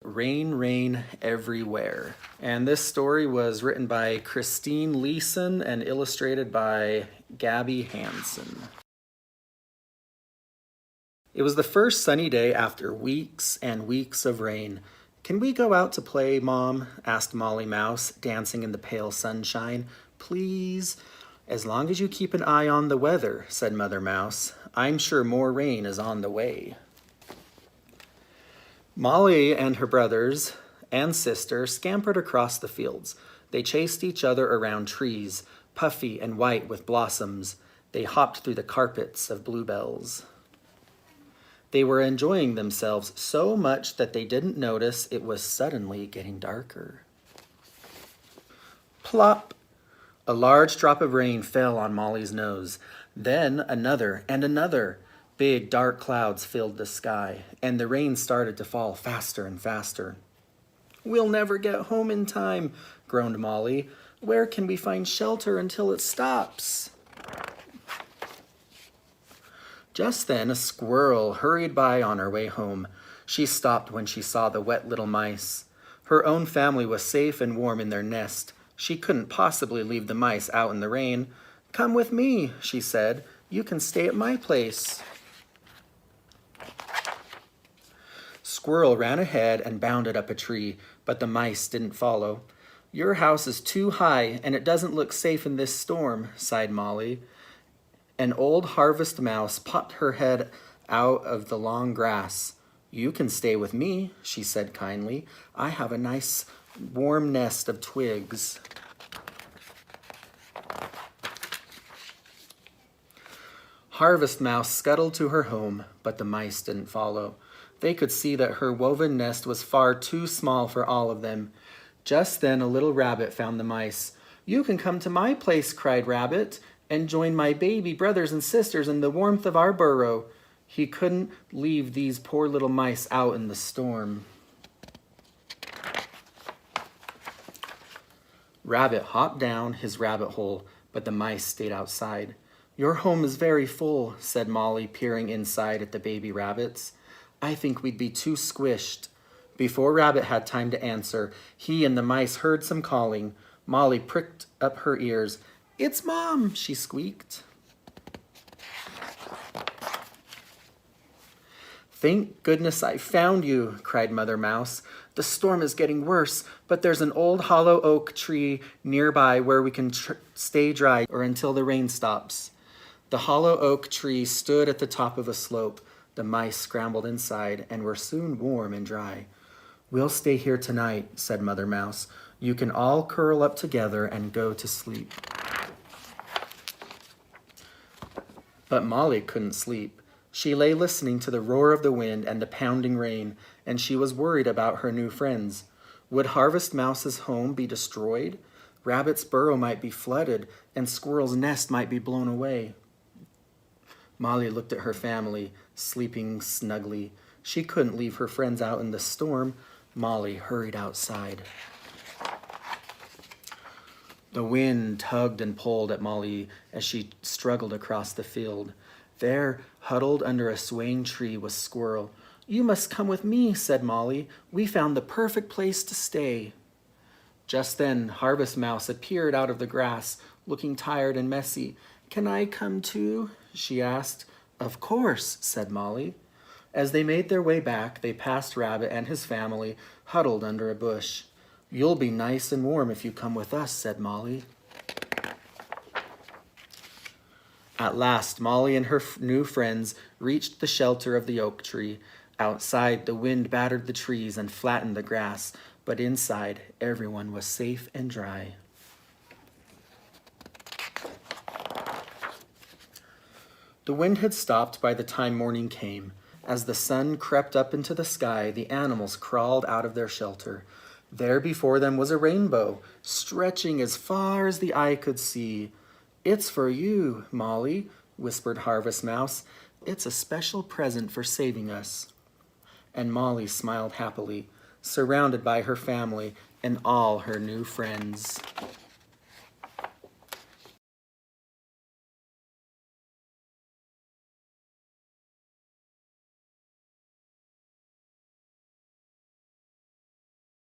Rain, Rain Everywhere. And this story was written by Christine Leeson and illustrated by Gabby Hansen. It was the first sunny day after weeks and weeks of rain. "Can we go out to play, Mom?" asked Molly Mouse, dancing in the pale sunshine. "Please?" "As long as you keep an eye on the weather," said Mother Mouse. "I'm sure more rain is on the way." Molly and her brothers and sister scampered across the fields. They chased each other around trees, puffy and white with blossoms. They hopped through the carpets of bluebells. They were enjoying themselves so much that they didn't notice it was suddenly getting darker. Plop! A large drop of rain fell on Molly's nose. Then another and another. Big dark clouds filled the sky, and the rain started to fall faster and faster. "We'll never get home in time," groaned Molly. "Where can we find shelter until it stops?" Just then a squirrel hurried by on her way home. She stopped when she saw the wet little mice. Her own family was safe and warm in their nest. She couldn't possibly leave the mice out in the rain. "Come with me," she said. "You can stay at my place." Squirrel ran ahead and bounded up a tree, but the mice didn't follow. "Your house is too high, and it doesn't look safe in this storm," sighed Molly. An old harvest mouse popped her head out of the long grass. "You can stay with me," she said kindly. "I have a nice warm nest of twigs." Harvest Mouse scuttled to her home, but the mice didn't follow. They could see that her woven nest was far too small for all of them. Just then a little rabbit found the mice. "You can come to my place," cried Rabbit, "and join my baby brothers and sisters in the warmth of our burrow." He couldn't leave these poor little mice out in the storm. Rabbit hopped down his rabbit hole, but the mice stayed outside. "Your home is very full," said Molly, peering inside at the baby rabbits. "I think we'd be too squished." Before Rabbit had time to answer, he and the mice heard some calling. Molly pricked up her ears. "It's Mom," she squeaked. "Thank goodness I found you," cried Mother Mouse. "The storm is getting worse, but there's an old hollow oak tree nearby where we can stay dry or until the rain stops." The hollow oak tree stood at the top of a slope. The mice scrambled inside and were soon warm and dry. "We'll stay here tonight," said Mother Mouse. "You can all curl up together and go to sleep." But Molly couldn't sleep. She lay listening to the roar of the wind and the pounding rain, and she was worried about her new friends. Would Harvest Mouse's home be destroyed? Rabbit's burrow might be flooded, and Squirrel's nest might be blown away. Molly looked at her family, sleeping snugly. She couldn't leave her friends out in the storm. Molly hurried outside. The wind tugged and pulled at Molly as she struggled across the field. There, huddled under a swaying tree, was Squirrel. "You must come with me," said Molly. "We found the perfect place to stay." Just then, Harvest Mouse appeared out of the grass, looking tired and messy. "Can I come too?" she asked. "Of course," said Molly. As they made their way back, they passed Rabbit and his family, huddled under a bush. "You'll be nice and warm if you come with us," said Molly. At last, Molly and her new friends reached the shelter of the oak tree. Outside, the wind battered the trees and flattened the grass, but inside, everyone was safe and dry. The wind had stopped by the time morning came. As the sun crept up into the sky, the animals crawled out of their shelter. There before them was a rainbow, stretching as far as the eye could see. "It's for you, Molly," whispered Harvest Mouse. "It's a special present for saving us." And Molly smiled happily, surrounded by her family and all her new friends.